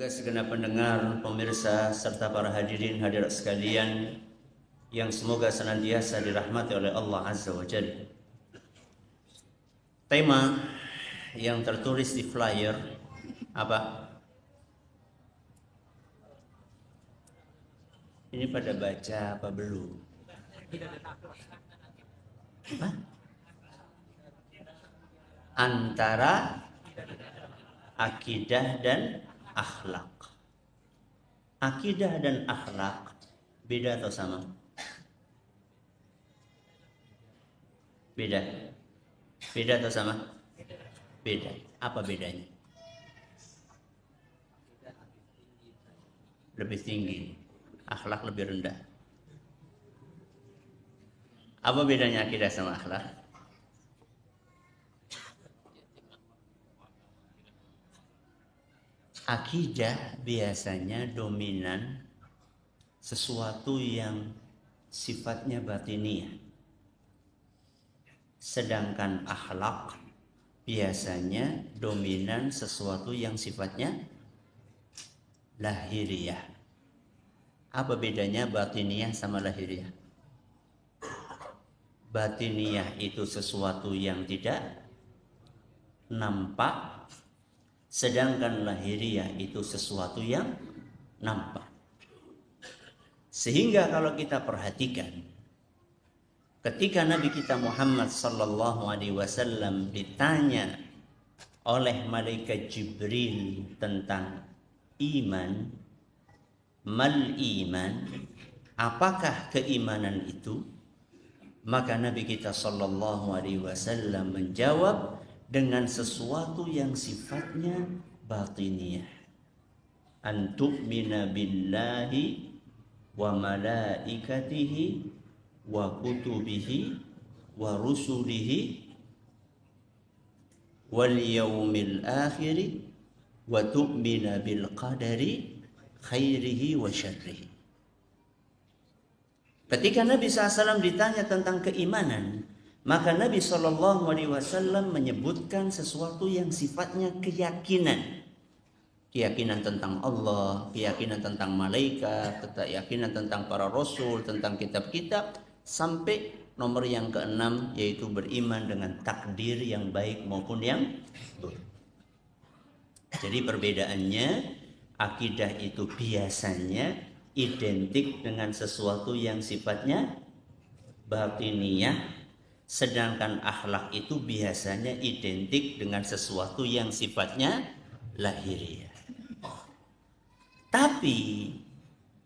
juga segenap pendengar, pemirsa, serta para hadirin hadirat sekalian yang semoga senantiasa dirahmati oleh Allah Azza wa Jalla. Tema yang tertulis di flyer apa? Ini pada baca apa belum? Hah? Antara akidah dan akhlak. Akidah dan akhlak beda atau sama? Beda. Beda atau sama? Beda. Apa bedanya? Lebih tinggi. Akhlak lebih rendah. Apa bedanya akidah sama akhlak? Akidah biasanya dominan sesuatu yang sifatnya batiniah. Sedangkan akhlak biasanya dominan sesuatu yang sifatnya lahiriah. Apa bedanya batiniah sama lahiriah? Batiniah itu sesuatu yang tidak nampak, sedangkan lahiriah itu sesuatu yang nampak. Sehingga kalau kita perhatikan, ketika Nabi kita Muhammad sallallahu alaihi wasallam ditanya oleh malaikat Jibril tentang iman, mal iman, apakah keimanan itu? Maka Nabi kita sallallahu alaihi wasallam menjawab dengan sesuatu yang sifatnya batiniyah. An tu'mina billahi wa malaikatihi wa kutubihi wa rusulihi wal yaumil akhiri wa tu'mina bil qadari khairihi wa syarrihi. Ketika Nabi SAW ditanya tentang keimanan, maka Nabi SAW menyebutkan sesuatu yang sifatnya keyakinan. Keyakinan tentang Allah, keyakinan tentang malaikat, keyakinan tentang para rasul, tentang kitab-kitab, sampai nomor yang keenam, yaitu beriman dengan takdir yang baik maupun yang buruk. Jadi perbedaannya, akidah itu biasanya identik dengan sesuatu yang sifatnya batiniyah, sedangkan akhlak itu biasanya identik dengan sesuatu yang sifatnya lahiriah. Tapi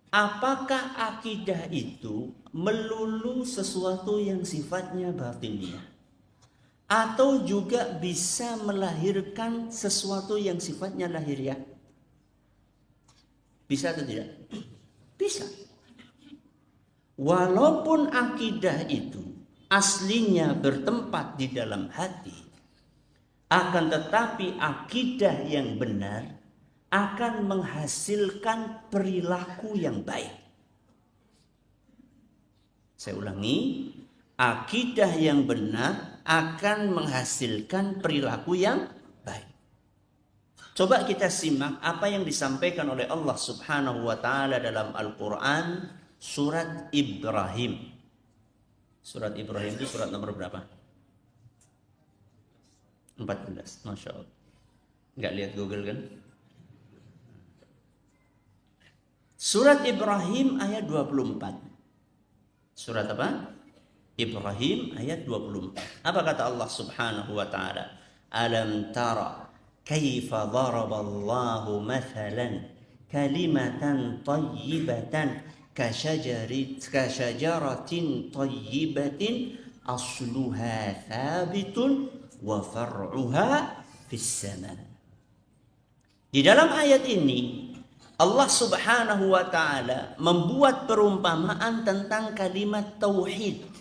apakah akidah itu melulu sesuatu yang sifatnya batiniyah, atau juga bisa melahirkan sesuatu yang sifatnya lahiriah? Bisa atau tidak? Bisa. Walaupun akidah itu aslinya bertempat di dalam hati, akan tetapi akidah yang benar akan menghasilkan perilaku yang baik. Saya ulangi, akidah yang benar akan menghasilkan perilaku yang baik. Coba kita simak apa yang disampaikan oleh Allah Subhanahu wa taala dalam Al-Qur'an surat Ibrahim. Surat Ibrahim itu surat nomor berapa? 14. Masya Allah. Nggak lihat Google kan? Surat Ibrahim ayat 24. Surat apa? Ibrahim ayat 24. Apa kata Allah Subhanahu wa taala? Alam tara kaifa daraballahu mathalan kalimatan tayyibatan kasyajaratin tayyibatin asluha thabitun wa far'uha fis sama. Di dalam ayat ini Allah Subhanahu wa taala membuat perumpamaan tentang kalimat tauhid.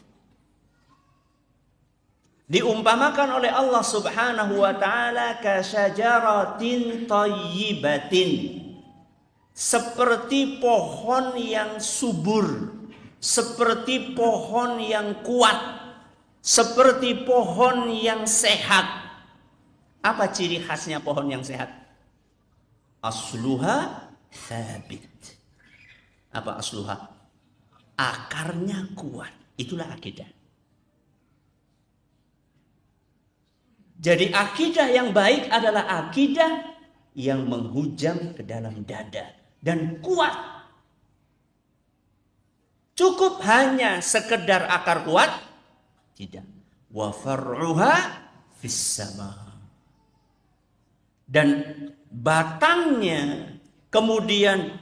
Diumpamakan oleh Allah Subhanahu wa taala kasyajaratin tayyibatin, seperti pohon yang subur, seperti pohon yang kuat, seperti pohon yang sehat. Apa ciri khasnya pohon yang sehat? asluha thabit. Apa asluha? Akarnya kuat. Itulah akidah. Jadi akidah yang baik adalah akidah yang menghujam ke dalam dada dan kuat. Cukup hanya sekedar akar kuat? Tidak. Wa far'uha fis sama. Dan batangnya, kemudian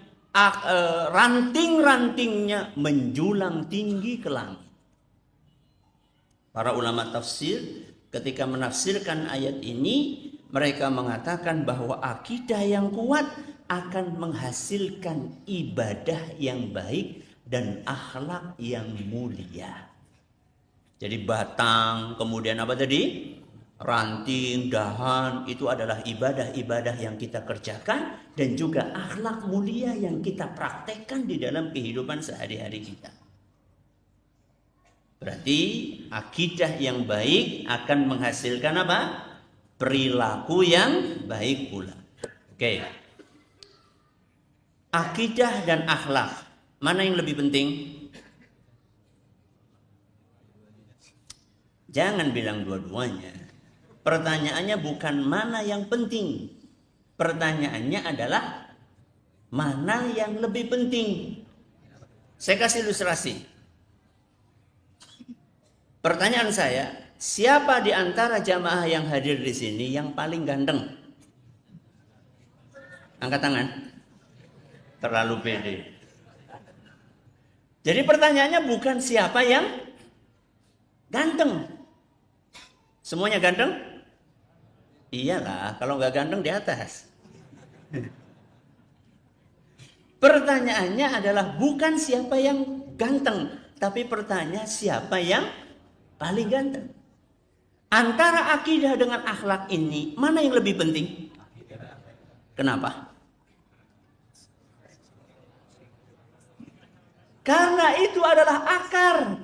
ranting-rantingnya menjulang tinggi ke langit. Para ulama tafsir ketika menafsirkan ayat ini, mereka mengatakan bahwa akidah yang kuat akan menghasilkan ibadah yang baik dan akhlak yang mulia. Jadi batang, kemudian apa tadi? Ranting, dahan, itu adalah ibadah-ibadah yang kita kerjakan dan juga akhlak mulia yang kita praktekkan di dalam kehidupan sehari-hari kita. Berarti akidah yang baik akan menghasilkan apa? Perilaku yang baik pula. Oke. Akidah dan akhlak, mana yang lebih penting? Jangan bilang dua-duanya. Pertanyaannya bukan mana yang penting. Pertanyaannya adalah mana yang lebih penting. Saya kasih ilustrasi. Pertanyaan saya, siapa di antara jamaah yang hadir di sini yang paling ganteng? Angkat tangan. Terlalu pede. Jadi pertanyaannya bukan siapa yang ganteng. Semuanya ganteng? Iyalah, kalau nggak ganteng di atas. Pertanyaannya adalah bukan siapa yang ganteng, tapi pertanyaan siapa yang paling ganteng. Antara akidah dengan akhlak ini, mana yang lebih penting? Kenapa? Karena itu adalah akar.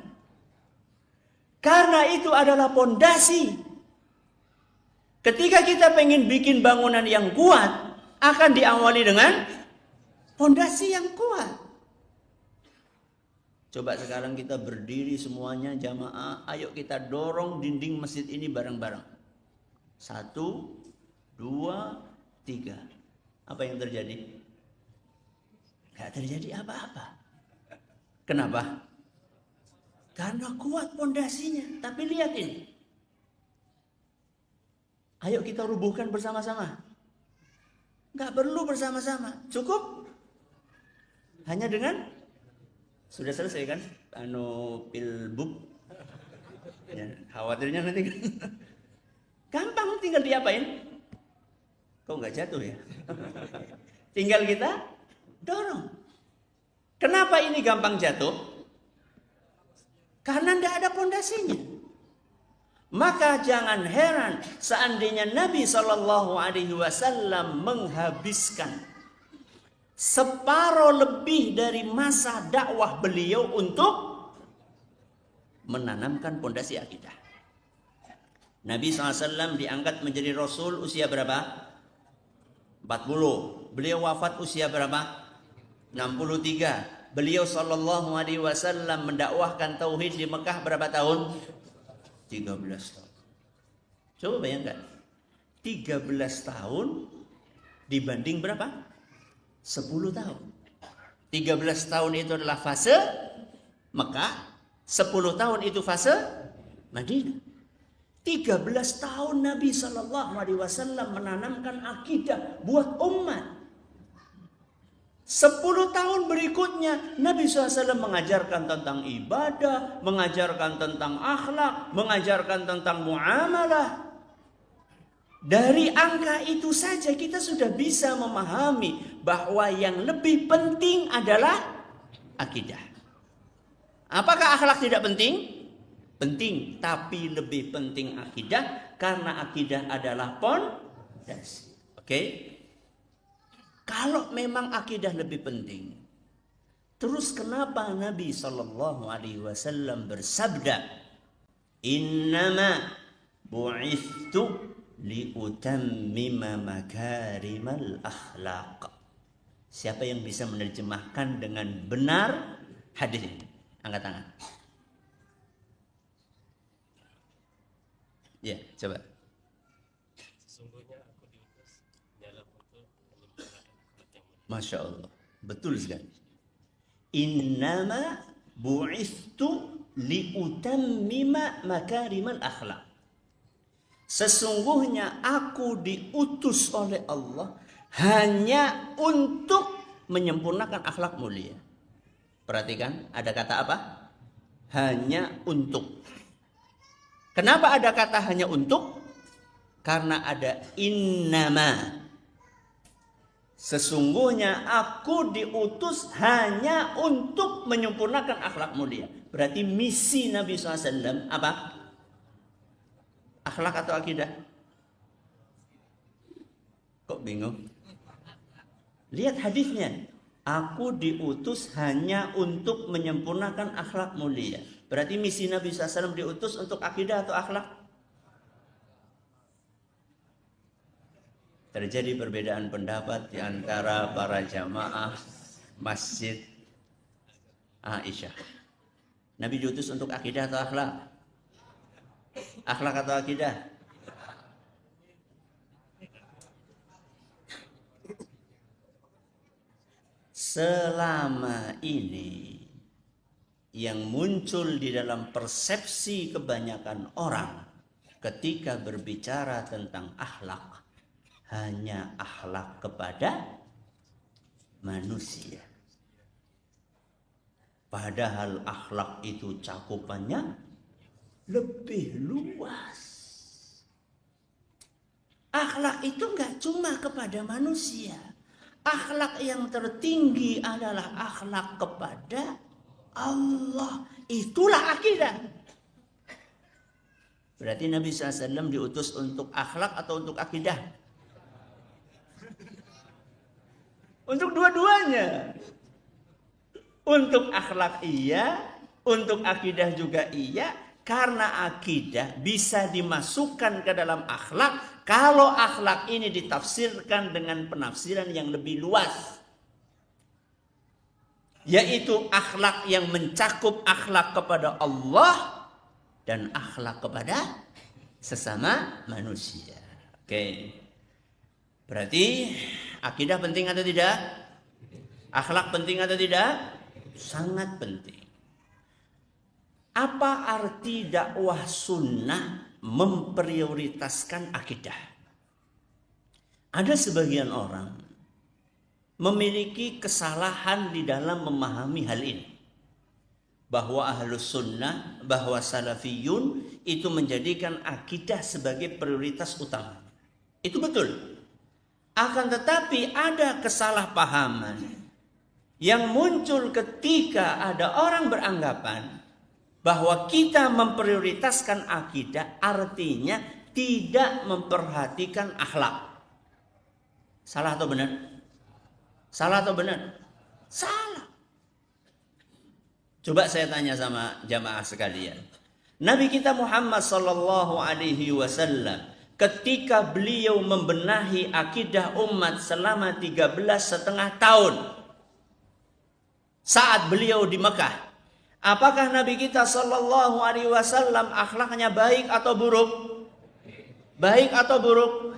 Karena itu adalah pondasi. Ketika kita pengen bikin bangunan yang kuat, akan diawali dengan pondasi yang kuat. Coba sekarang kita berdiri semuanya jamaah, ayo kita dorong dinding masjid ini bareng-bareng. 1, 2, 3. Apa yang terjadi? Gak terjadi apa-apa. Kenapa? Karena kuat pondasinya. Tapi lihat ini. Ayo kita rubuhkan bersama-sama. Gak perlu bersama-sama. Cukup. Hanya dengan sudah selesai kan? Pilbub. Ya, khawatirnya nanti kan. Gampang, tinggal diapain? Kok nggak jatuh ya? Tinggal kita dorong. Kenapa ini gampang jatuh? Karena tidak ada pondasinya. Maka jangan heran seandainya Nabi SAW menghabiskan separuh lebih dari masa dakwah beliau untuk menanamkan pondasi akidah. Nabi SAW diangkat menjadi Rasul usia berapa? 40. Beliau wafat usia berapa? 63. Beliau SAW mendakwahkan tauhid di Mekah berapa tahun? 13 tahun. Coba bayangkan. 13 tahun dibanding berapa? 10 tahun. 13 tahun itu adalah fase Mekah. 10 tahun itu fase Madinah. 13 tahun Nabi SAW menanamkan akidah buat umat. 10 tahun berikutnya Nabi SAW mengajarkan tentang ibadah, mengajarkan tentang akhlak, mengajarkan tentang muamalah. Dari angka itu saja kita sudah bisa memahami bahwa yang lebih penting adalah akidah. Apakah akhlak tidak penting? Penting, tapi lebih penting akidah karena akidah adalah pondasi. Oke? Kalau memang akidah lebih penting, terus kenapa Nabi SAW bersabda, "Innama bu'ithu liutammima makarimal akhlaq. Siapa yang bisa menerjemahkan dengan benar hadis ini? Angkat tangan. Ya, coba. Sesungguhnya aku diutus dalam untuk menyempurnakan akhlak yang mulia. Masya Allah, betul sekali. Innama bu'ithtu liutammima makarimal akhlaq. Sesungguhnya aku diutus oleh Allah hanya untuk menyempurnakan akhlak mulia. Perhatikan, ada kata apa? Hanya untuk. Kenapa ada kata hanya untuk? Karena ada innama. Sesungguhnya aku diutus hanya untuk menyempurnakan akhlak mulia. Berarti misi Nabi SAW apa? Akhlak atau akidah? Kok bingung? Lihat hadisnya. Aku diutus hanya untuk menyempurnakan akhlak mulia. Berarti misi Nabi SAW diutus untuk akidah atau akhlak? Terjadi perbedaan pendapat di antara para jamaah Masjid Aisyah. Nabi diutus untuk akidah atau akhlak? Akhlak atau akidah? Selama ini yang muncul di dalam persepsi kebanyakan orang ketika berbicara tentang akhlak hanya akhlak kepada manusia. Padahal akhlak itu cakupannya lebih luas. Akhlak itu nggak cuma kepada manusia. Akhlak yang tertinggi adalah akhlak kepada Allah. Itulah akidah. Berarti Nabi SAW diutus untuk akhlak atau untuk akidah? Untuk dua-duanya. Untuk akhlak iya, untuk akidah juga iya. Karena akidah bisa dimasukkan ke dalam akhlak kalau akhlak ini ditafsirkan dengan penafsiran yang lebih luas. Yaitu akhlak yang mencakup akhlak kepada Allah dan akhlak kepada sesama manusia. Oke. Berarti akidah penting atau tidak? Akhlak penting atau tidak? Sangat penting. Apa arti dakwah sunnah memprioritaskan akidah? Ada sebagian orang memiliki kesalahan di dalam memahami hal ini. Bahwa ahlus sunnah, bahwa salafiyun itu menjadikan akidah sebagai prioritas utama. Itu betul. Akan tetapi ada kesalahpahaman yang muncul ketika ada orang beranggapan bahwa kita memprioritaskan akidah artinya tidak memperhatikan akhlak. Salah atau benar? Salah atau benar? Salah. Coba saya tanya sama jamaah sekalian. Nabi kita Muhammad sallallahu alaihi wasallam ketika beliau membenahi akidah umat selama 13,5 tahun saat beliau di Mekah, apakah Nabi kita sallallahu alaihi wasallam akhlaknya baik atau buruk? Baik atau buruk?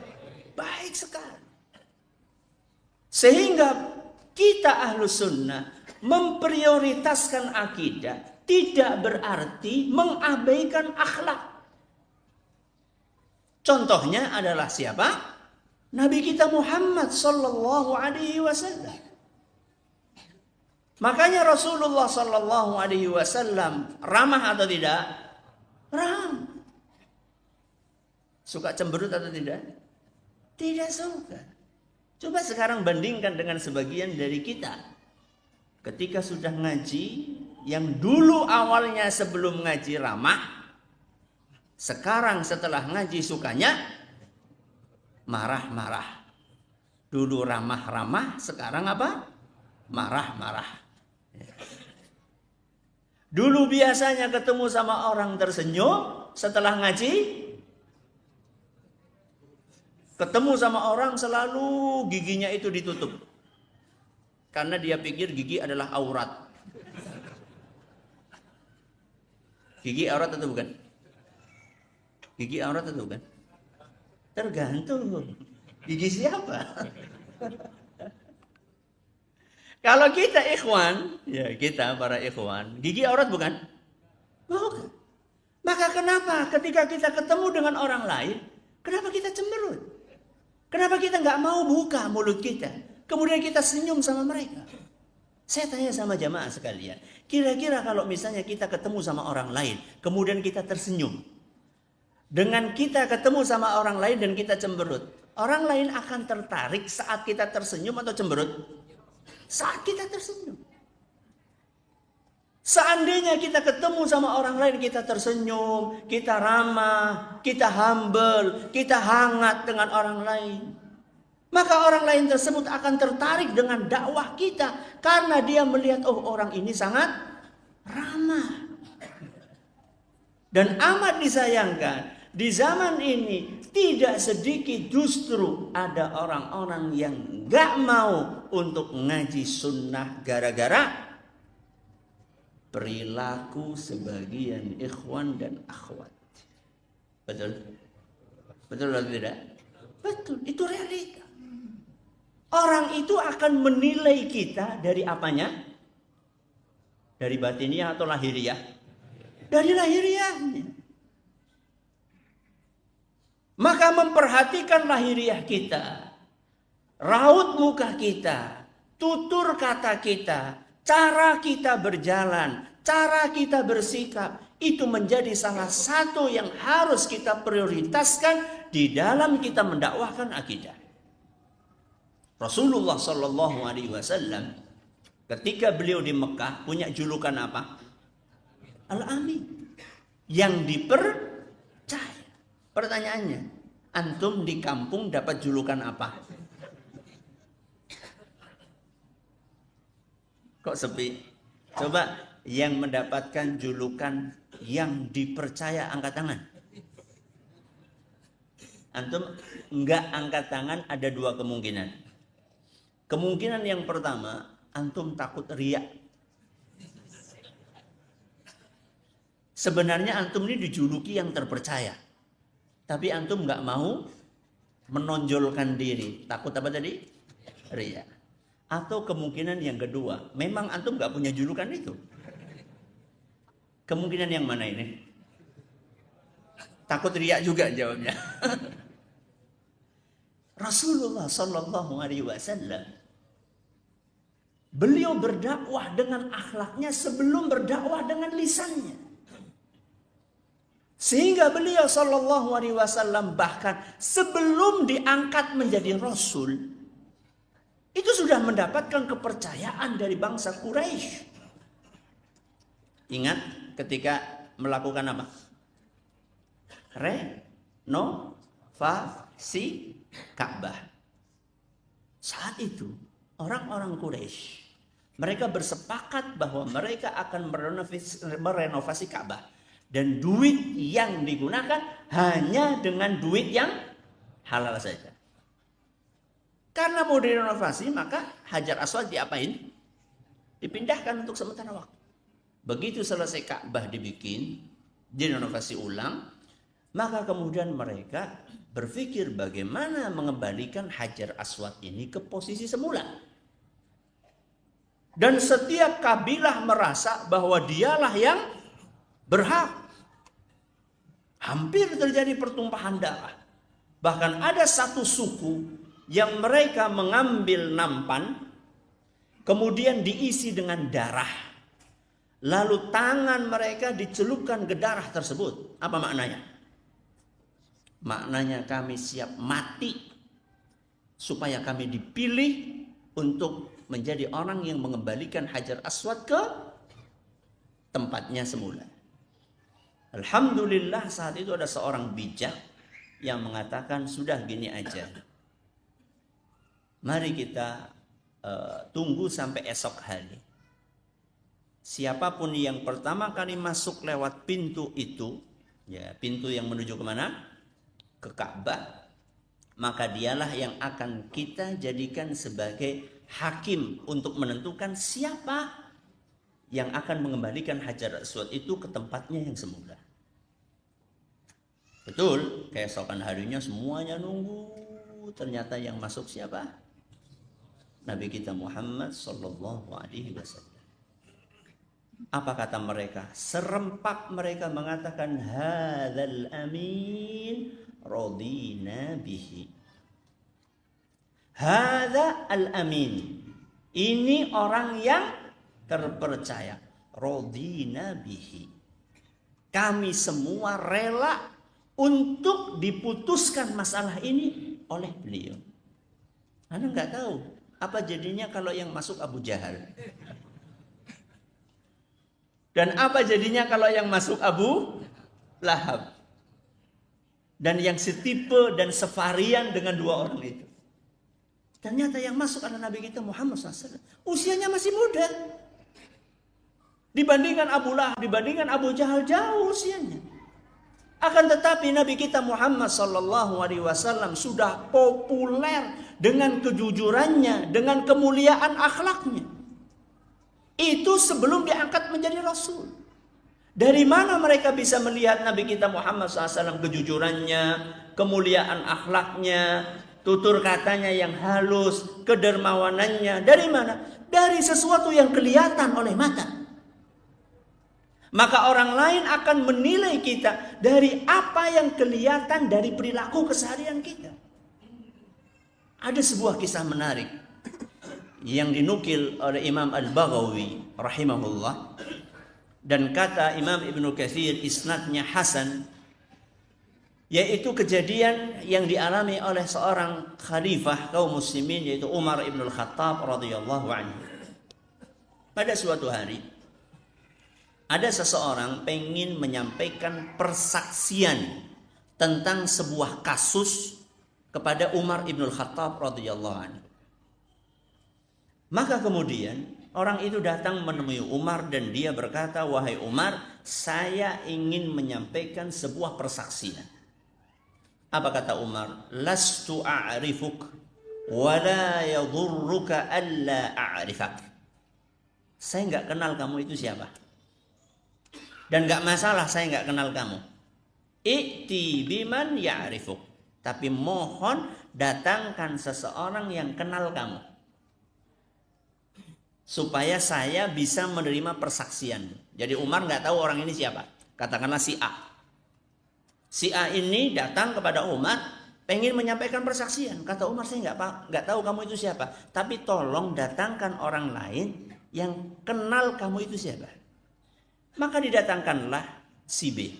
Baik sekali. Sehingga kita ahlus sunnah memprioritaskan akidah tidak berarti mengabaikan akhlak. Contohnya adalah siapa? Nabi kita Muhammad sallallahu alaihi wasallam. Makanya Rasulullah sallallahu alaihi wasallam ramah atau tidak? Ramah. Suka cemberut atau tidak? Tidak suka. Coba sekarang bandingkan dengan sebagian dari kita. Ketika sudah ngaji, yang dulu awalnya sebelum ngaji ramah, sekarang setelah ngaji sukanya marah-marah. Dulu ramah-ramah, sekarang apa? Marah-marah. Dulu biasanya ketemu sama orang tersenyum, setelah ngaji Ketemu sama orang selalu giginya itu ditutup. Karena dia pikir gigi adalah aurat. Gigi aurat atau bukan? Gigi aurat atau bukan? Tergantung. Gigi siapa? Kalau kita ikhwan, ya kita para ikhwan, gigi aurat bukan? Bukan. Maka kenapa ketika kita ketemu dengan orang lain, kenapa kita cemberut? Kenapa kita nggak mau buka mulut kita? Kemudian kita senyum sama mereka. Saya tanya sama jamaah sekalian, kira-kira kalau misalnya kita ketemu sama orang lain, kemudian kita tersenyum, dengan kita ketemu sama orang lain dan kita cemberut, orang lain akan tertarik saat kita tersenyum atau cemberut? Saat kita tersenyum. Seandainya kita ketemu sama orang lain, kita tersenyum, kita ramah, kita humble, kita hangat dengan orang lain, maka orang lain tersebut akan tertarik dengan dakwah kita karena dia melihat, oh orang ini sangat ramah. Dan amat disayangkan, di zaman ini tidak sedikit justru ada orang-orang yang gak mau untuk ngaji sunnah gara-gara perilaku sebagian ikhwan dan akhwat. Betul? Betul atau tidak? Betul, itu realita. Orang itu akan menilai kita dari apanya? Dari batiniah atau lahiriah? Dari lahiriahnya. Maka memperhatikan lahiriah kita, raut muka kita, tutur kata kita, cara kita berjalan, cara kita bersikap, itu menjadi salah satu yang harus kita prioritaskan di dalam kita mendakwahkan akidah. Rasulullah Shallallahu Alaihi Wasallam ketika beliau di Mekah punya julukan apa? Al-Amin, yang dipercaya. Pertanyaannya, antum di kampung dapat julukan apa? Kok sepi? Coba yang mendapatkan julukan yang dipercaya angkat tangan. Antum enggak angkat tangan, ada dua kemungkinan. Kemungkinan yang pertama, antum takut riya. Sebenarnya antum ini dijuluki yang terpercaya, tapi antum nggak mau menonjolkan diri. Takut apa tadi? Riya. Atau kemungkinan yang kedua, memang antum nggak punya julukan itu. Kemungkinan yang mana ini? Takut riya juga jawabnya. Rasulullah Sallallahu Alaihi Wasallam, beliau berdakwah dengan akhlaknya sebelum berdakwah dengan lisannya. Sehingga beliau Sallallahu Alaihi Wasallam bahkan sebelum diangkat menjadi Rasul, itu sudah mendapatkan kepercayaan dari bangsa Quraisy. Ingat ketika melakukan apa? Renovasi Ka'bah. Saat itu orang-orang Quraisy, mereka bersepakat bahwa mereka akan merenovasi Ka'bah. Dan duit yang digunakan hanya dengan duit yang halal saja. Karena mau direnovasi, maka Hajar Aswad diapain? Dipindahkan untuk sementara waktu. Begitu selesai Ka'bah dibikin, direnovasi ulang, maka kemudian mereka berpikir bagaimana mengembalikan Hajar Aswad ini ke posisi semula. Dan setiap kabilah merasa bahwa dialah yang berhak. Hampir terjadi pertumpahan darah. Bahkan ada satu suku yang mereka mengambil nampan, kemudian diisi dengan darah. Lalu tangan mereka dicelupkan ke darah tersebut. Apa maknanya? Maknanya kami siap mati supaya kami dipilih untuk menjadi orang yang mengembalikan Hajar Aswad ke tempatnya semula. Alhamdulillah saat itu ada seorang bijak yang mengatakan, sudah gini aja, mari kita tunggu sampai esok hari. Siapapun yang pertama kali masuk lewat pintu itu, ya pintu yang menuju kemana? Ke Ka'bah, maka dialah yang akan kita jadikan sebagai hakim untuk menentukan siapa yang akan mengembalikan Hajar Aswad itu ke tempatnya yang semula. Betul, keesokan harinya semuanya nunggu. Ternyata yang masuk siapa? Nabi kita Muhammad sallallahu alaihi wasallam. Apa kata mereka? Serempak mereka mengatakan hadzal amin radina bihi. Hadza al-amin. Ini orang yang terpercaya. Radina bihi. Kami semua rela untuk diputuskan masalah ini oleh beliau. Anda nggak tahu apa jadinya kalau yang masuk Abu Jahal. Dan apa jadinya kalau yang masuk Abu Lahab. Dan yang setipe dan sevarian dengan dua orang itu. Ternyata yang masuk adalah Nabi kita Muhammad SAW. Usianya masih muda. Dibandingkan Abu Lahab, dibandingkan Abu Jahal jauh usianya. Akan tetapi Nabi kita Muhammad SAW sudah populer dengan kejujurannya, dengan kemuliaan akhlaknya. Itu sebelum diangkat menjadi Rasul. Dari mana mereka bisa melihat Nabi kita Muhammad SAW kejujurannya, kemuliaan akhlaknya, tutur katanya yang halus, kedermawanannya? Dari mana? Dari sesuatu yang kelihatan oleh mata. Maka orang lain akan menilai kita dari apa yang kelihatan dari perilaku keseharian kita. Ada sebuah kisah menarik yang dinukil oleh Imam Al-Baghawi rahimahullah, dan kata Imam Ibnu Katsir isnadnya hasan, yaitu kejadian yang dialami oleh seorang khalifah kaum muslimin, yaitu Umar ibn al-Khattab radhiyallahu anhu. Pada suatu hari ada seseorang pengen menyampaikan persaksian tentang sebuah kasus kepada Umar ibn al-Khattab radhiyallahu anhu. Maka kemudian orang itu datang menemui Umar dan dia berkata, "Wahai Umar, saya ingin menyampaikan sebuah persaksian." Apa kata Umar? "Lastu a'rifuk wa la yadhurruka alla a'rifak." Saya enggak kenal kamu itu siapa. Dan enggak masalah saya enggak kenal kamu. I'ti biman ya'rifuk. Tapi mohon datangkan seseorang yang kenal kamu, supaya saya bisa menerima persaksian. Jadi Umar nggak tahu orang ini siapa. Katakanlah si A. Si A ini datang kepada Umar, pengen menyampaikan persaksian. Kata Umar, saya nggak tahu kamu itu siapa. Tapi tolong datangkan orang lain yang kenal kamu itu siapa. Maka didatangkanlah si B.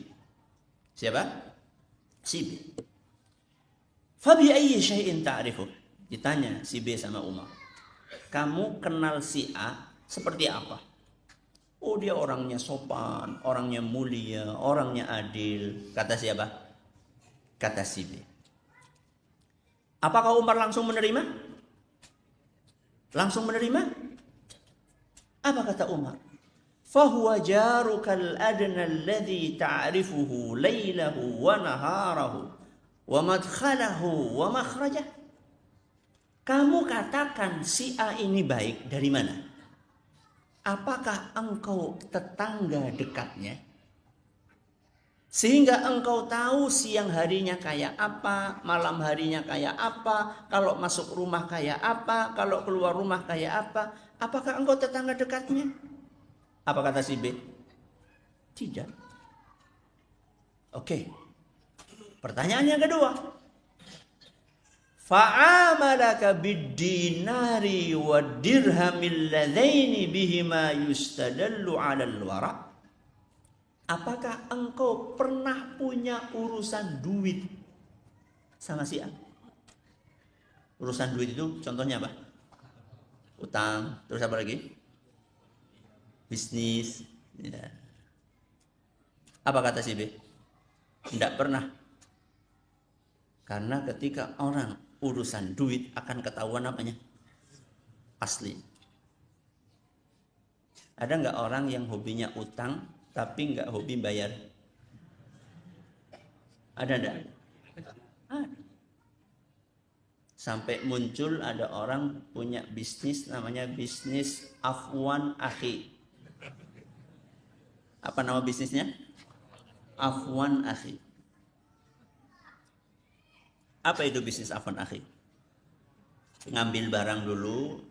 Siapa? Si B. Fabi ayyi syai'in ta'rifu? Ditanya si B sama Umar. Kamu kenal si A seperti apa? Oh, dia orangnya sopan, orangnya mulia, orangnya adil. Kata siapa? Kata si B. Apakah Umar langsung menerima? Langsung menerima? Apa kata Umar? Fahuwa jarukal adna alladhi ta'rifuhu laylahu wa naharahu wa madkhalahu wa makhrajah. Kamu katakan si A ini baik dari mana? Apakah engkau tetangga dekatnya? Sehingga engkau tahu siang harinya kayak apa, malam harinya kayak apa, kalau masuk rumah kayak apa, kalau keluar rumah kayak apa. Apakah engkau tetangga dekatnya? Apa kata si B? Tidak. Oke. Pertanyaan yang kedua. Fa'amalaka bid-dinari wa dirhamil ladzaini bihima yustadallu 'alal wara'. Apakah engkau pernah punya urusan duit sama si A? Urusan duit itu contohnya apa? Utang, terus apa lagi? Bisnis. Ya. Apa kata si B? Tidak pernah. Karena ketika orang urusan duit akan ketahuan apanya? Asli. Ada nggak orang yang hobinya utang tapi nggak hobi bayar? Ada enggak? Ada. Sampai muncul ada orang punya bisnis namanya bisnis Afwan Akhi. Apa nama bisnisnya? Afwan Akhi. Apa itu bisnis Afwan Akhi? Ngambil barang dulu,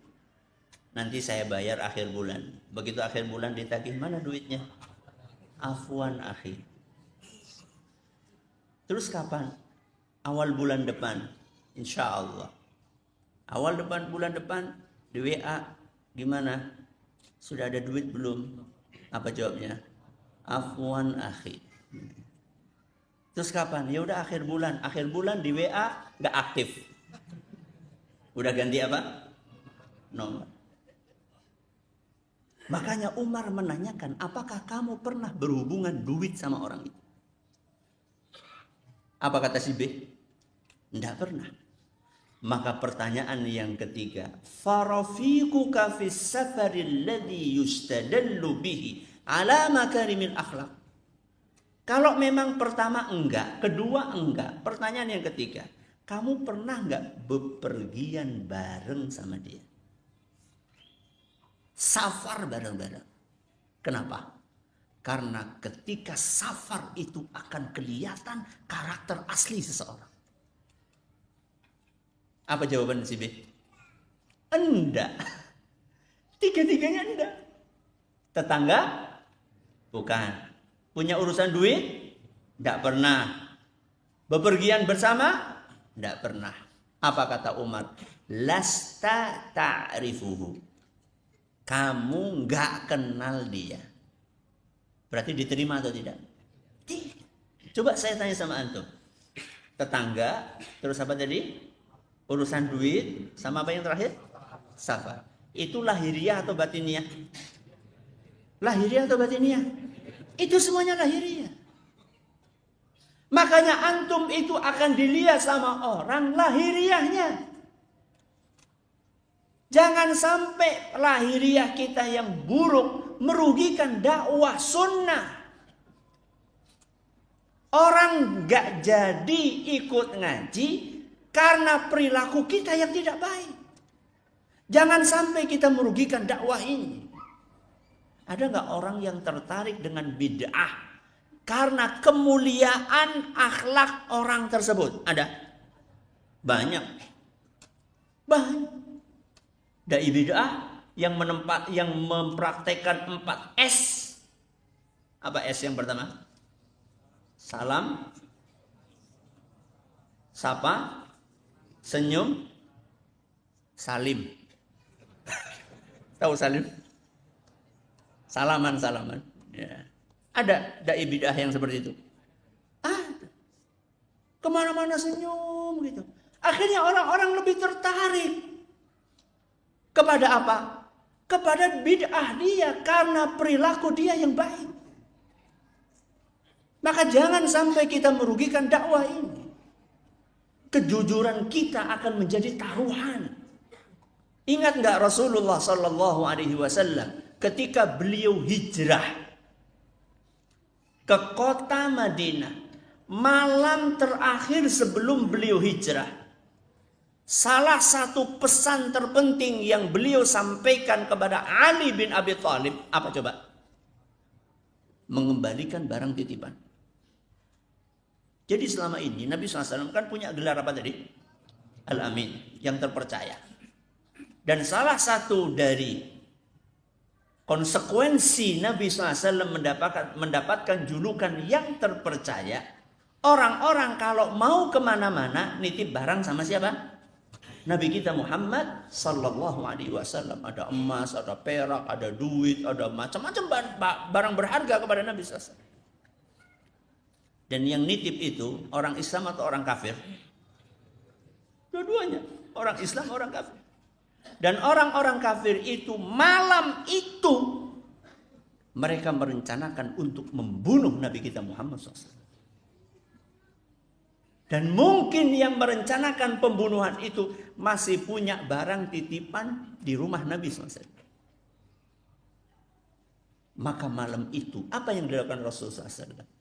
nanti saya bayar akhir bulan. Begitu akhir bulan ditagih, mana duitnya? Afwan Akhi. Terus kapan? Awal bulan depan. Insya Allah. Awal bulan depan di WA, gimana? Sudah ada duit belum? Apa jawabnya? Afwan Akhi. Terus kapan? Ya udah akhir bulan. Akhir bulan di WA nggak aktif. Udah ganti apa? Nomor. Makanya Umar menanyakan, apakah kamu pernah berhubungan duit sama orang itu? Apa kata si B? Tidak pernah. Maka pertanyaan yang ketiga, farafiquka fis safaril ladzi yustadallu bihi ala makarimil akhlaq. Kalau memang pertama enggak, kedua enggak, pertanyaan yang ketiga, kamu pernah enggak bepergian bareng sama dia? Safar bareng-bareng. Kenapa? Karena ketika safar itu akan kelihatan karakter asli seseorang. Apa jawaban si B? Enggak. Tiga-tiganya enggak. Tetangga? Bukan. Punya urusan duit? Enggak pernah. Bepergian bersama? Enggak pernah. Apa kata Umar? Lasta ta'rifuhu. Kamu enggak kenal dia. Berarti diterima atau tidak? Tidak. Coba saya tanya sama antum. Tetangga, terus apa tadi? Urusan duit, sama apa yang terakhir? Safar. Itu lahiriah atau batiniah? Lahiriah atau batiniah? Itu semuanya lahiriah. Makanya antum itu akan dilihat sama orang lahiriahnya. Jangan sampai lahiriah kita yang buruk merugikan dakwah sunnah. Orang gak jadi ikut ngaji karena perilaku kita yang tidak baik. Jangan sampai kita merugikan dakwah ini. Ada gak orang yang tertarik dengan bid'ah karena kemuliaan akhlak orang tersebut? Ada? Banyak. Banyak. Dai bid'ah yang mempraktekkan 4 S. Apa S yang pertama? Salam, sapa, senyum, salim. Tahu salim? Salaman. Ya. Ada dai bid'ah yang seperti itu. Kemana-mana senyum gitu. Akhirnya orang-orang lebih tertarik. Kepada apa? Kepada bid'ah dia karena perilaku dia yang baik. Maka jangan sampai kita merugikan dakwah ini. Kejujuran kita akan menjadi taruhan. Ingat enggak Rasulullah sallallahu alaihi wasallam ketika beliau hijrah ke kota Madinah, malam terakhir sebelum beliau hijrah, salah satu pesan terpenting yang beliau sampaikan kepada Ali bin Abi Thalib, apa coba? Mengembalikan barang titipan. Jadi selama ini Nabi SAW kan punya gelar apa tadi? Al-Amin, yang terpercaya. Dan salah satu dari konsekuensi Nabi SAW mendapatkan julukan yang terpercaya, orang-orang kalau mau kemana-mana nitip barang sama siapa? Nabi kita Muhammad sallallahu alaihi wasallam. Ada emas, ada perak, ada duit, ada macam-macam barang berharga kepada Nabi SAW. Dan yang nitip itu orang Islam atau orang kafir? Dua-duanya, orang Islam, orang kafir. Dan orang-orang kafir itu malam itu mereka merencanakan untuk membunuh Nabi kita Muhammad SAW. Dan mungkin yang merencanakan pembunuhan itu masih punya barang titipan di rumah Nabi SAW. Maka malam itu apa yang dilakukan Rasulullah SAW?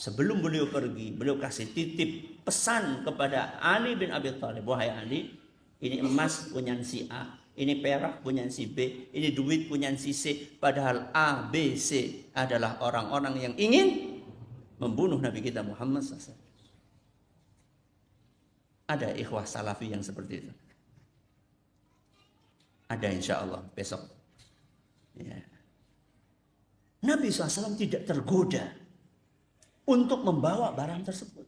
Sebelum beliau pergi, beliau kasih titip pesan kepada Ali bin Abi Thalib. Wahai Ali, ini emas punya si A, ini perak punya si B, ini duit punya si C. Padahal A, B, C adalah orang-orang yang ingin membunuh Nabi kita Muhammad SAW. Ada ikhwah salafi yang seperti itu? Ada, insya Allah besok. Ya. Nabi SAW tidak tergoda untuk membawa barang tersebut.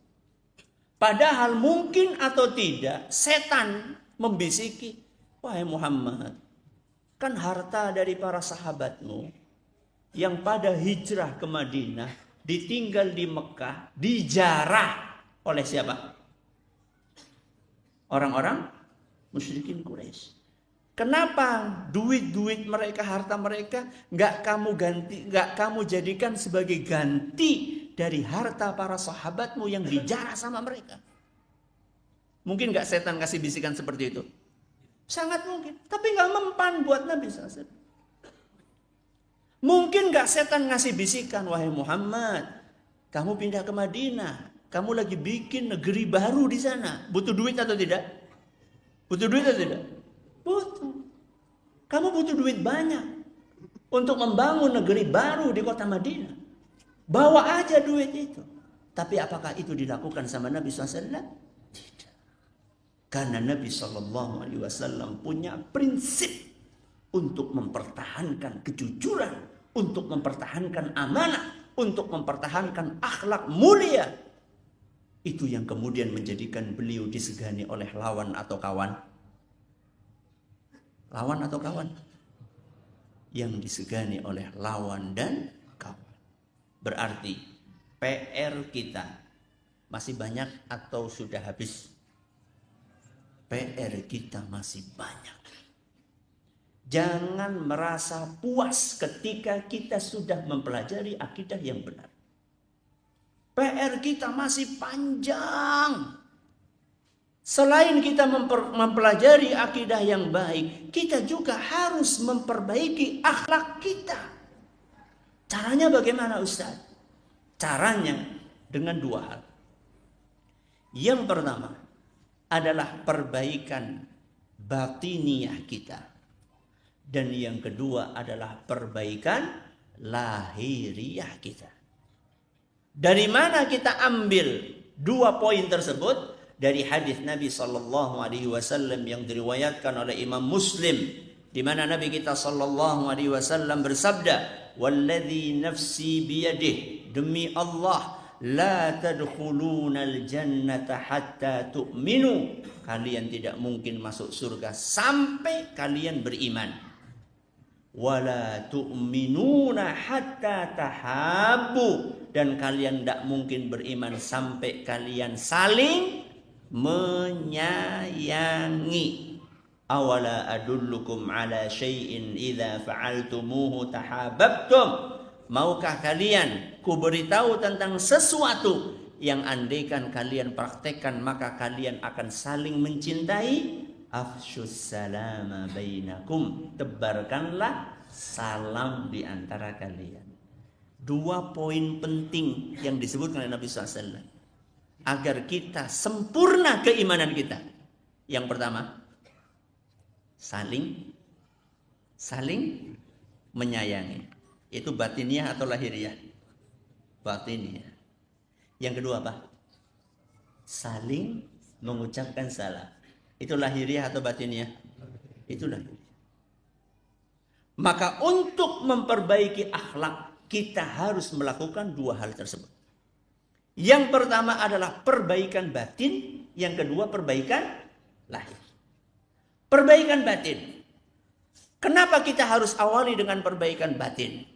Padahal mungkin atau tidak setan membisiki, wahai Muhammad, kan harta dari para sahabatmu yang pada hijrah ke Madinah, ditinggal di Mekah, dijarah oleh siapa? Orang-orang musyrikin Quraisy. Kenapa duit-duit mereka, harta mereka nggak kamu jadikan sebagai ganti dari harta para sahabatmu yang dijarah sama mereka? Mungkin nggak setan kasih bisikan seperti itu? Sangat mungkin, tapi nggak mempan buat Nabi SAW. Mungkin nggak setan ngasih bisikan, wahai Muhammad, kamu pindah ke Madinah, kamu lagi bikin negeri baru di sana, butuh duit atau tidak? Butuh duit atau tidak? Butuh. Kamu butuh duit banyak untuk membangun negeri baru di kota Madinah. Bawa aja duit itu. Tapi apakah itu dilakukan sama Nabi SAW? Tidak. Karena Nabi SAW punya prinsip untuk mempertahankan kejujuran, untuk mempertahankan amanah, untuk mempertahankan akhlak mulia. Itu yang kemudian menjadikan beliau disegani oleh lawan atau kawan. Lawan atau kawan? Yang disegani oleh lawan dan kawan. Berarti PR kita masih banyak atau sudah habis? PR kita masih banyak. Jangan merasa puas ketika kita sudah mempelajari akidah yang benar. PR kita masih panjang. Selain kita mempelajari akidah yang baik, kita juga harus memperbaiki akhlak kita. Caranya bagaimana, Ustaz? Caranya dengan dua hal. Yang pertama adalah perbaikan batiniah kita. Dan yang kedua adalah perbaikan lahiriah kita. Dari mana kita ambil dua poin tersebut? Dari hadis Nabi sallallahu alaihi wasallam yang diriwayatkan oleh Imam Muslim, di mana Nabi kita sallallahu alaihi wasallam bersabda, "Walladzi nafsi biyadihi, demi Allah, la tadkhulunal jannata hatta tu'minu." Kalian tidak mungkin masuk surga sampai kalian beriman. Wala tu'minuna hatta tahabbu, dan kalian tidak mungkin beriman sampai kalian saling menyayangi. Awala adullukum ala syai'in idza fa'altumuhu tahabbtum. Maukah kalian ku beritahu tentang sesuatu yang andaikan kalian praktekkan maka kalian akan saling mencintai? Afshus salama bainakum, tebarkanlah salam di antara kalian. Dua poin penting yang disebutkan oleh Nabi SAW agar kita sempurna keimanan kita. Yang pertama, saling menyayangi. Itu batiniah atau lahiriah? Batiniah. Yang kedua apa? Saling mengucapkan salam. Itu lahiriah atau batiniah? Itu lahiriah. Maka untuk memperbaiki akhlak, kita harus melakukan dua hal tersebut. Yang pertama adalah perbaikan batin, yang kedua perbaikan lahir. Perbaikan batin. Kenapa kita harus awali dengan perbaikan batin?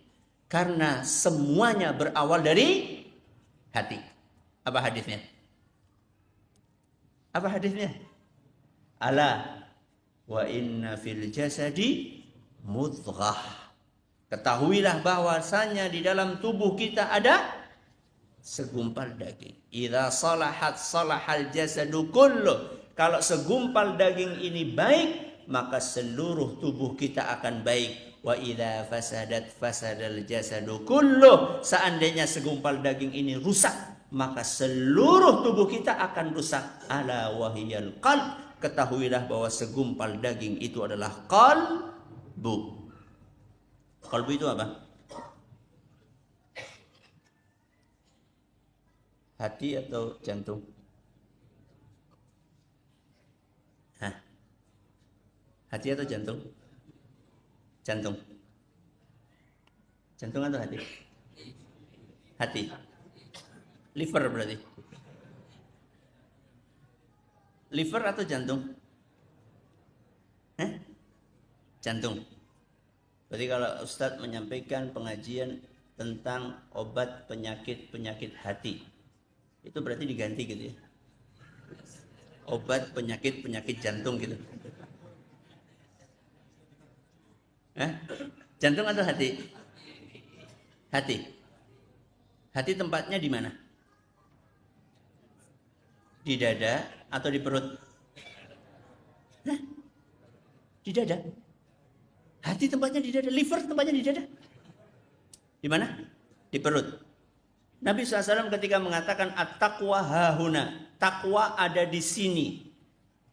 Karena semuanya berawal dari hati. Apa hadisnya? Apa hadisnya? Ala wa inna fil jasadi mudghah. Ketahuilah bahwasanya di dalam tubuh kita ada segumpal daging. Idza salahat salahal jasadu kullu. Kalau segumpal daging ini baik, maka seluruh tubuh kita akan baik. Wa idza fasadat fasadal jasadu kulluh. Seandainya segumpal daging ini rusak, maka seluruh tubuh kita akan rusak. Ala wahiyal qalb. Ketahuilah bahwa segumpal daging itu adalah qalbu. Qalbu itu apa? Hati atau jantung? Hah? Hati atau jantung? Jantung. Jantung atau hati? Hati. Liver berarti. Liver atau jantung? Hah? Jantung. Berarti kalau Ustadz menyampaikan pengajian tentang obat penyakit-penyakit hati, itu berarti diganti gitu ya. Obat penyakit-penyakit jantung gitu. Hah? Jantung atau hati? Hati. Hati tempatnya di mana? Di dada atau di perut? Hah? Di dada. Hati tempatnya di dada, liver tempatnya di dada. Di mana? Di perut. Nabi SAW ketika mengatakan at-taqwa hahuna, takwa ada di sini.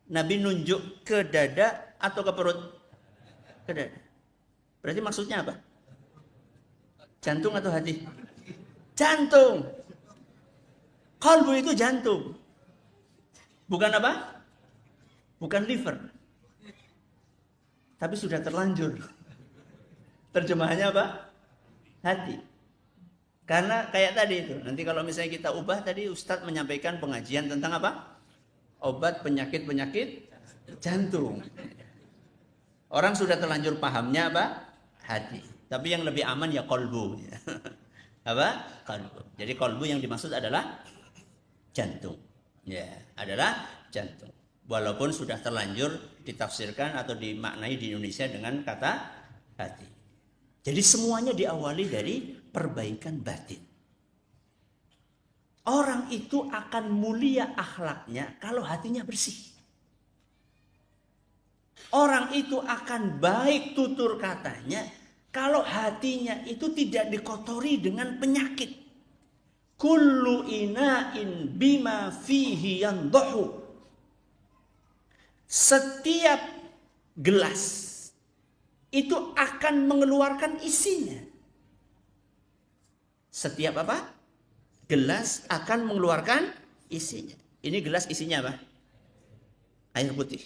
Nabi nunjuk ke dada atau ke perut? Ke dada. Berarti maksudnya apa? Jantung atau hati? Jantung. Qalbu itu jantung. Bukan apa? Bukan liver. Tapi sudah terlanjur. Terjemahannya apa? Hati. Karena kayak tadi itu. Nanti kalau misalnya kita ubah tadi Ustadz menyampaikan pengajian tentang apa? Obat penyakit-penyakit jantung. Orang sudah terlanjur pahamnya apa? Hati. Tapi yang lebih aman ya kolbu. Apa? Kolbu. Jadi kolbu yang dimaksud adalah jantung. Ya, adalah jantung. Walaupun sudah terlanjur ditafsirkan atau dimaknai di Indonesia dengan kata hati. Jadi semuanya diawali dari perbaikan batin. Orang itu akan mulia akhlaknya kalau hatinya bersih. Orang itu akan baik tutur katanya kalau hatinya itu tidak dikotori dengan penyakit. Kullu ina'in bima fihi yandahu. Setiap gelas itu akan mengeluarkan isinya. Setiap apa? Gelas akan mengeluarkan isinya. Ini gelas isinya apa? Air putih.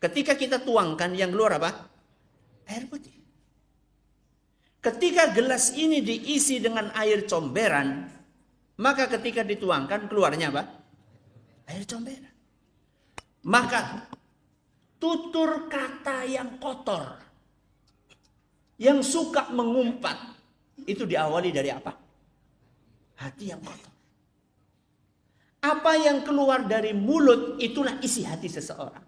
Ketika kita tuangkan yang keluar apa? Air putih. Ketika gelas ini diisi dengan air comberan, maka ketika dituangkan keluarnya apa? Air comberan. Maka tutur kata yang kotor, yang suka mengumpat, itu diawali dari apa? Hati yang kotor. Apa yang keluar dari mulut, itulah isi hati seseorang.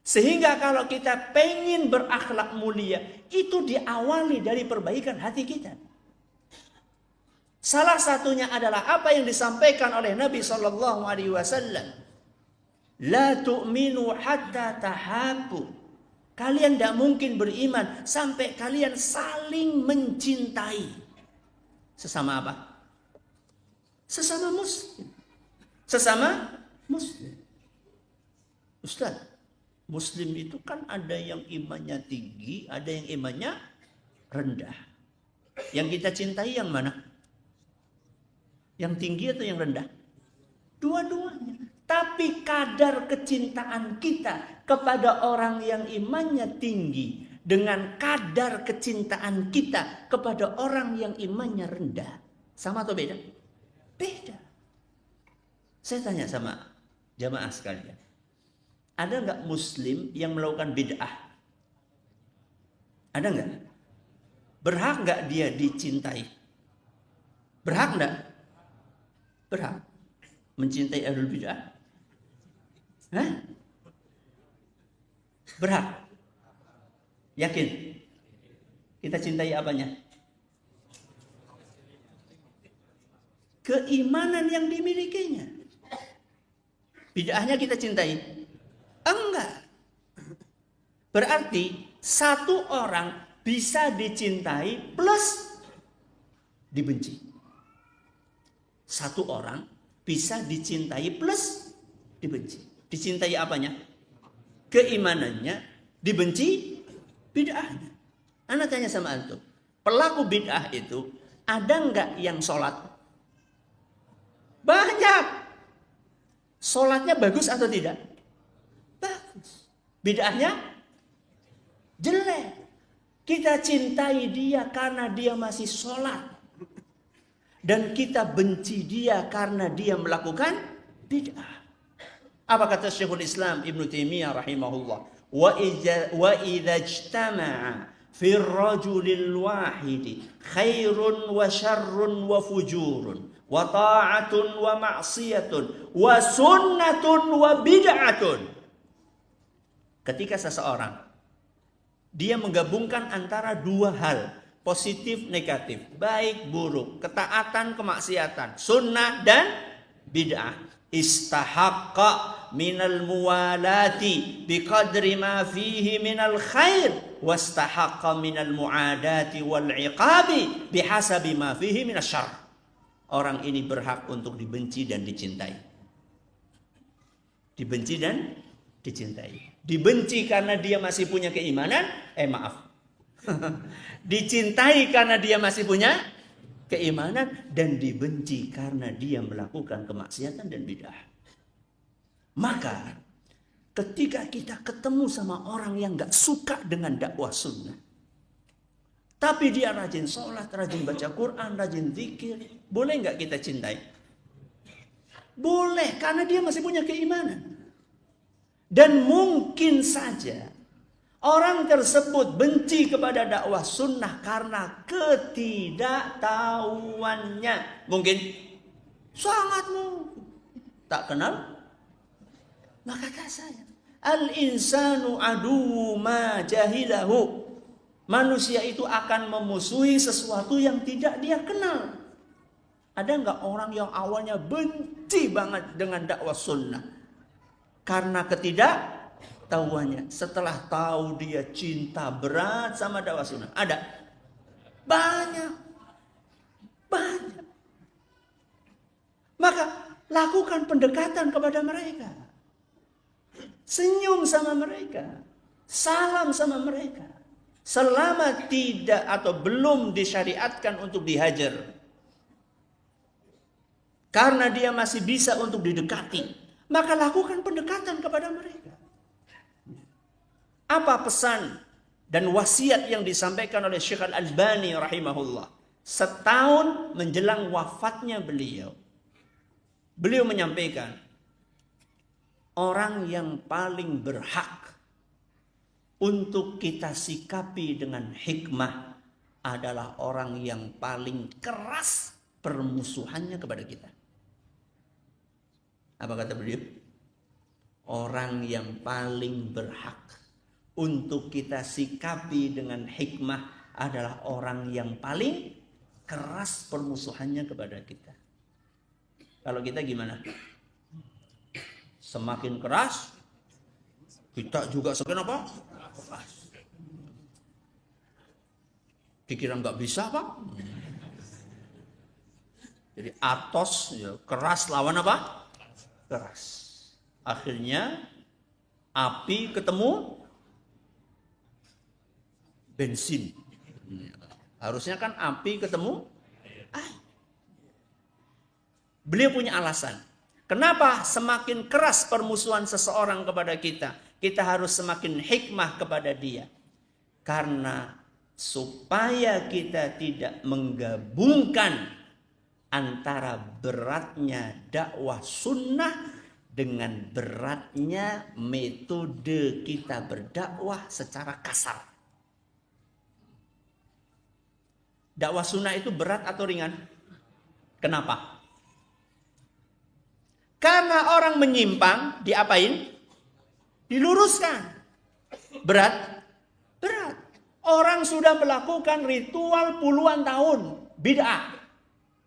Sehingga kalau kita pengen berakhlak mulia, itu diawali dari perbaikan hati kita. Salah satunya adalah apa yang disampaikan oleh Nabi SAW. La tu'minu hatta tahabu. Kalian tidak mungkin beriman sampai kalian saling mencintai. Sesama apa? Sesama muslim. Sesama muslim. Ustaz, muslim itu kan ada yang imannya tinggi, ada yang imannya rendah. Yang kita cintai yang mana? Yang tinggi atau yang rendah? Dua-duanya. Tapi kadar kecintaan kita kepada orang yang imannya tinggi dengan kadar kecintaan kita kepada orang yang imannya rendah, sama atau beda? Beda. Saya tanya sama jamaah sekalian, ada nggak muslim yang melakukan bid'ah? Ada nggak? Berhak nggak dia dicintai? Berhak nggak? Berhak. Mencintai ahlul bid'ah? Hah? Berhak. Yakin? Kita cintai apanya? Keimanan yang dimilikinya. Bid'ahnya kita cintai? Enggak. Berarti satu orang bisa dicintai plus dibenci. Satu orang bisa dicintai plus dibenci. Dicintai apanya? Keimanannya. Dibenci bid'ahnya. Ana tanya sama antum, pelaku bid'ah itu ada nggak yang sholat? Banyak. Sholatnya bagus atau tidak? Bagus. Bid'ahnya jelek. Kita cintai dia karena dia masih sholat. Dan kita benci dia karena dia melakukan bid'ah. Apa kata Syekhul Islam Ibn Taimiyah rahimahullah? Wa idza ijtama'a fi ar-rajulil wahidi khairun wa syarrun wa fujurun wa ta'atun wa ma'siyatun wa sunnatun wa bid'atun. Ketika seseorang dia menggabungkan antara dua hal, positif negatif, baik buruk, ketaatan kemaksiatan, sunnah dan bid'ah, istahaqqa minal muwalati biqadri ma fihi minal khair wastahaqqa minal muadati wal iqabi bihasabi ma fihi minas syarr. Orang ini berhak untuk dibenci dan dicintai. Dibenci dan dicintai. Dibenci karena dia masih punya keimanan, maaf. Dicintai karena dia masih punya keimanan, dan dibenci karena dia melakukan kemaksiatan dan bid'ah. Maka ketika kita ketemu sama orang yang gak suka dengan dakwah sunnah, tapi dia rajin sholat, rajin baca Quran, rajin zikir, boleh gak kita cintai? Boleh, karena dia masih punya keimanan. Dan mungkin saja orang tersebut benci kepada dakwah sunnah karena ketidaktahuannya. Mungkin, sangat mungkin. Tak kenal? Maka kata saya, al-insanu aduwwu ma jahilahu. Manusia itu akan memusuhi sesuatu yang tidak dia kenal. Ada nggak orang yang awalnya benci banget dengan dakwah sunnah? Karena ketidaktahuannya. Setelah tahu dia cinta berat sama dakwah sunnah. Ada? Banyak. Banyak. Maka lakukan pendekatan kepada mereka. Senyum sama mereka. Salam sama mereka. Selama tidak atau belum disyariatkan untuk dihajar. Karena dia masih bisa untuk didekati. Maka lakukan pendekatan kepada mereka. Apa pesan dan wasiat yang disampaikan oleh Syekh Al-Albani rahimahullah? Setahun menjelang wafatnya beliau. Beliau menyampaikan, orang yang paling berhak untuk kita sikapi dengan hikmah adalah orang yang paling keras permusuhannya kepada kita. Apa kata beliau? Orang yang paling berhak untuk kita sikapi dengan hikmah adalah orang yang paling keras permusuhannya kepada kita. Kalau kita gimana? Semakin keras, kita juga semakin apa? Keras. Dikira nggak bisa, Pak? Jadi atos, ya, keras lawan apa? Keras. Akhirnya api ketemu bensin. Harusnya kan api ketemu air. Beliau punya alasan. Kenapa semakin keras permusuhan seseorang kepada kita, kita harus semakin hikmah kepada dia. Karena supaya kita tidak menggabungkan antara beratnya dakwah sunnah dengan beratnya metode kita berdakwah secara kasar. Dakwah sunnah itu berat atau ringan? Kenapa? Karena orang menyimpang, diapain? Diluruskan. Berat? Berat. Orang sudah melakukan ritual puluhan tahun, bid'ah.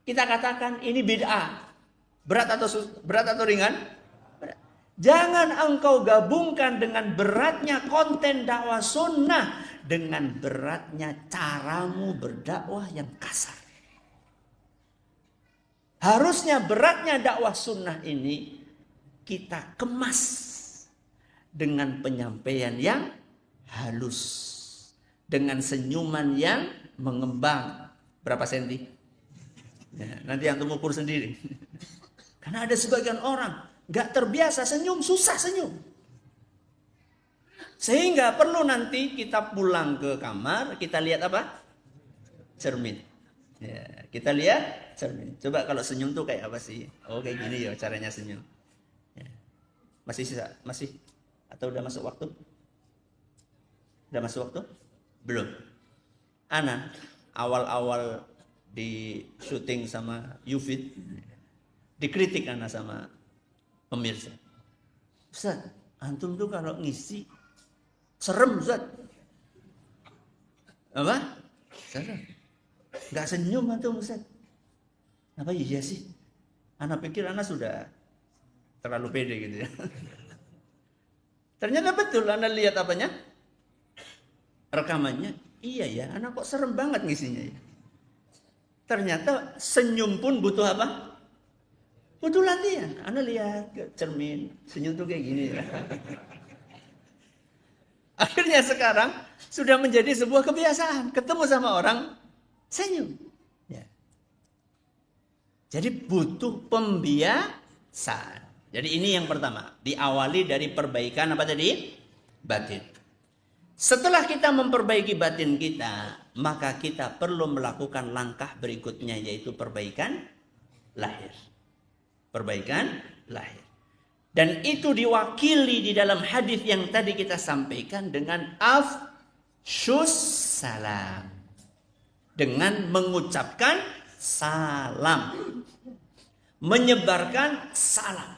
Kita katakan ini bid'ah. Berat atau ringan? Berat. Jangan engkau gabungkan dengan beratnya konten dakwah sunnah dengan beratnya caramu berdakwah yang kasar. Harusnya beratnya dakwah sunnah ini kita kemas dengan penyampaian yang halus, dengan senyuman yang mengembang. Berapa senti? Ya, nanti antum ukur sendiri. Karena ada sebagian orang gak terbiasa senyum, susah senyum. Sehingga perlu nanti kita pulang ke kamar, kita lihat apa? Cermin. Ya, kita lihat cermin. Coba kalau senyum tuh kayak apa sih? Oh, kayak gini ya caranya senyum. Ya. Masih sisa? Masih? Atau udah masuk waktu? Udah masuk waktu? Belum. Ana awal-awal di syuting sama Yufid dikritik Ana sama pemirsa. Ustaz, antum tuh kalau ngisi serem, Ustaz. Apa? Serem. Gak senyum antum, Ustaz. Apa iya sih? Ana pikir Ana sudah terlalu pede gitu ya. Ternyata betul, Ana lihat apanya? Rekamannya. Iya ya, Ana kok serem banget ngisinya ya. Ternyata senyum pun butuh apa? Butuh latihan. Anda lihat ke cermin, senyum tuh kayak gini ya. Akhirnya sekarang sudah menjadi sebuah kebiasaan. Ketemu sama orang, senyum. Ya. Jadi butuh pembiasaan. Jadi ini yang pertama. Diawali dari perbaikan apa tadi? Batin. Setelah kita memperbaiki batin kita, maka kita perlu melakukan langkah berikutnya, yaitu perbaikan lahir. Perbaikan lahir. Dan itu diwakili di dalam hadis yang tadi kita sampaikan dengan afsyus salam. Dengan mengucapkan salam. Menyebarkan salam.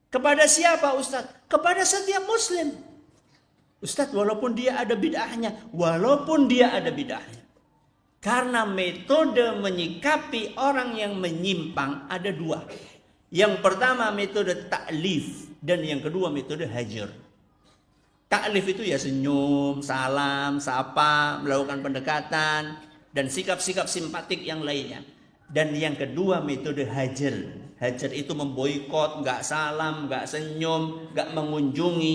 Kepada siapa, Ustaz? Kepada setiap muslim. Ustaz, walaupun dia ada bid'ahnya. Walaupun dia ada bid'ahnya. Karena metode menyikapi orang yang menyimpang ada dua. Yang pertama metode ta'lif dan yang kedua metode hajar. Ta'lif itu ya senyum, salam, sapa, melakukan pendekatan dan sikap-sikap simpatik yang lainnya. Dan yang kedua metode hajar. Hajar itu memboikot, nggak salam, nggak senyum, nggak mengunjungi.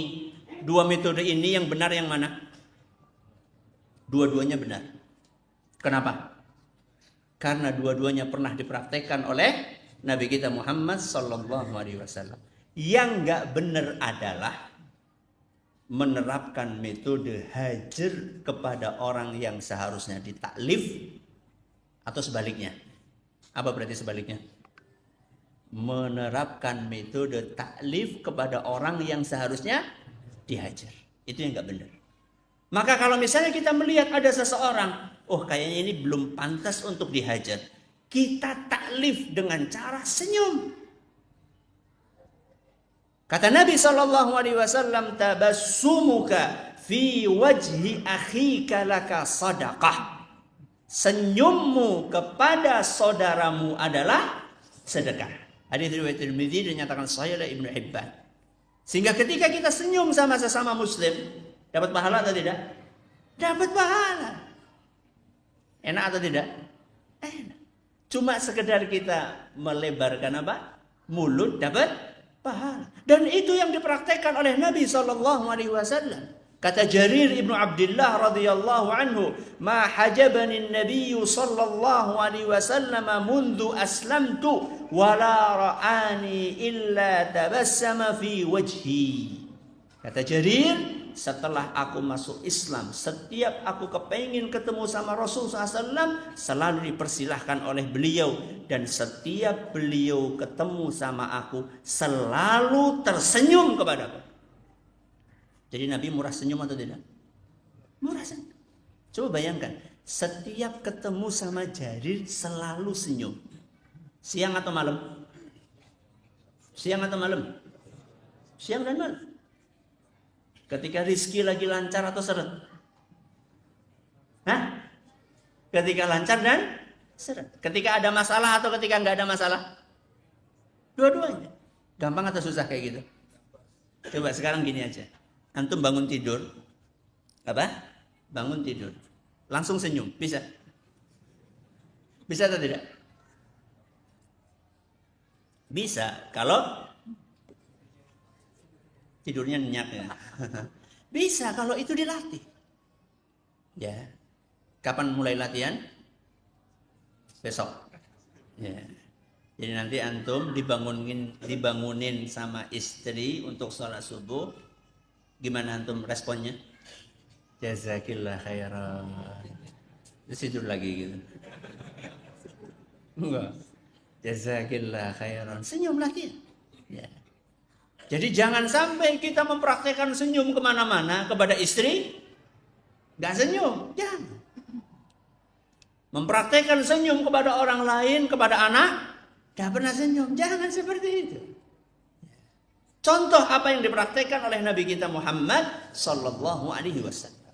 Dua metode ini yang benar yang mana? Dua-duanya benar. Kenapa? Karena dua-duanya pernah dipraktekkan oleh Nabi kita Muhammad sallallahu alaihi wasallam. Yang enggak benar adalah menerapkan metode hajar kepada orang yang seharusnya ditaklif atau sebaliknya. Apa berarti sebaliknya? Menerapkan metode taklif kepada orang yang seharusnya dihajar. Itu yang enggak benar. Maka kalau misalnya kita melihat ada seseorang, oh kayaknya ini belum pantas untuk dihajar. Kita taklif dengan cara senyum. Kata Nabi SAW, tabassumuka fi wajhi akhika laka sadaqah. Senyummu kepada saudaramu adalah sedekah. Hadis riwayat Tirmidzi dinyatakan sahih oleh Ibnu Hibban. Sehingga ketika kita senyum sama sesama muslim, dapat pahala atau tidak? Dapat pahala. Enak atau tidak? Enak. Cuma sekedar kita melebarkan apa? Mulut dapat pahala. Dan itu yang dipraktekkan oleh Nabi SAW. Kata Jarir ibnu Abdullah radhiyallahu anhu, "Ma hajabani an-nabiy sallallahu alaihi wasallam mundu aslamtu wa la ra'ani illa tabassama fi wajhi." Kata Jarir, setelah aku masuk Islam, setiap aku kepengin ketemu sama Rasul SAW, selalu dipersilahkan oleh beliau. Dan setiap beliau ketemu sama aku, selalu tersenyum kepadaku. Jadi Nabi murah senyum atau tidak? Murah senyum. Coba bayangkan, setiap ketemu sama Jarir selalu senyum. Siang atau malam? Siang atau malam? Siang dan malam. Ketika rizki lagi lancar atau seret? Hah? Ketika lancar dan seret. Ketika ada masalah atau ketika nggak ada masalah? Dua-duanya. Gampang atau susah kayak gitu? Coba sekarang gini aja. Antum bangun tidur. Apa? Bangun tidur. Langsung senyum. Bisa? Bisa atau tidak? Bisa. Kalau tidurnya nyenyak ya. Bisa kalau itu dilatih. Ya. Kapan mulai latihan? Besok. Ya. Jadi nanti antum dibangunin sama istri untuk sholat subuh. Gimana antum responnya? Jazakillah khairan. Terus tidur lagi gitu. Enggak. Jazakillah khairan. Senyum lagi. Ya. Jadi jangan sampai kita mempraktekkan senyum kemana-mana kepada istri, nggak senyum, jangan. Mempraktekkan senyum kepada orang lain, kepada anak, nggak pernah senyum, jangan seperti itu. Contoh apa yang dipraktekkan oleh Nabi kita Muhammad Sallallahu Alaihi Wasallam.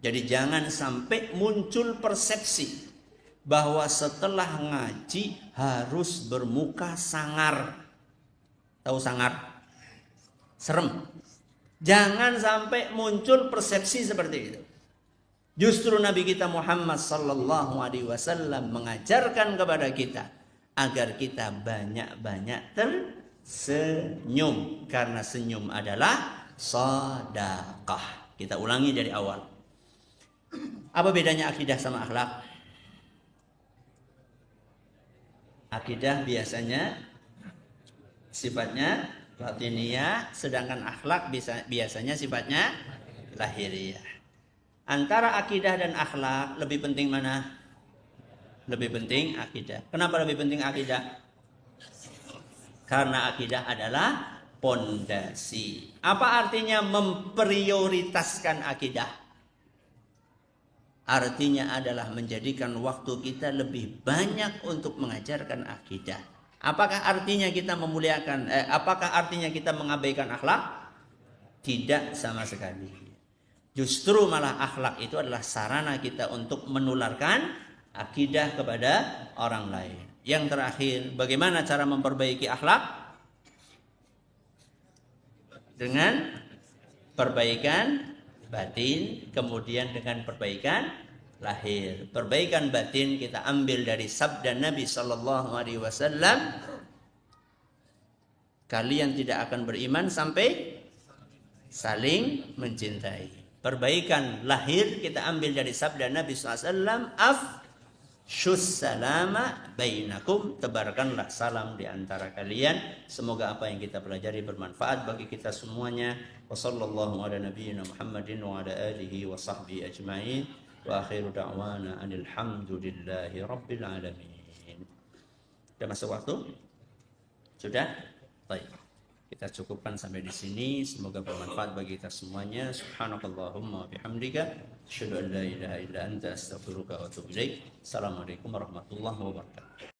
Jadi jangan sampai muncul persepsi bahwa setelah ngaji harus bermuka sangar. Tahu sangar? Serem. Jangan sampai muncul persepsi seperti itu. Justru Nabi kita Muhammad Sallallahu Alaihi Wasallam mengajarkan kepada kita agar kita banyak-banyak tersenyum, karena senyum adalah sedekah. Kita ulangi dari awal. Apa bedanya akidah sama akhlak? Akidah biasanya sifatnya batiniyah, sedangkan akhlak biasanya sifatnya lahiriah. Antara akidah dan akhlak lebih penting mana? Lebih penting akidah. Kenapa lebih penting akidah? Karena akidah adalah pondasi. Apa artinya memprioritaskan akidah? Artinya adalah menjadikan waktu kita lebih banyak untuk mengajarkan akidah. Apakah artinya kita memuliakan? Apakah artinya kita mengabaikan akhlak? Tidak sama sekali. Justru malah akhlak itu adalah sarana kita untuk menularkan akidah kepada orang lain. Yang terakhir, bagaimana cara memperbaiki akhlak? Dengan perbaikan batin, kemudian dengan perbaikan lahir. Perbaikan batin kita ambil dari sabda Nabi Sallallahu Alaihi Wasallam, kalian tidak akan beriman sampai saling mencintai. Perbaikan lahir kita ambil dari sabda Nabi SAW, afshus salama bainakum, tebarkanlah salam di antara kalian. Semoga apa yang kita pelajari bermanfaat bagi kita semuanya. Wassallallahu ala nabiyyina Muhammadin wa ala alihi wa sahbihi ajma'in. Wa akhiru da'wana alhamdulillahi rabbil alamin. Sudah masuk waktu? Sudah? Baik. Kita cukupkan sampai di sini. Semoga bermanfaat bagi kita semuanya. Subhanakallahumma bihamdika asyhadu an la ilaha illa anta astaghfiruka wa atubu ilaik. Assalamualaikum warahmatullahi wabarakatuh.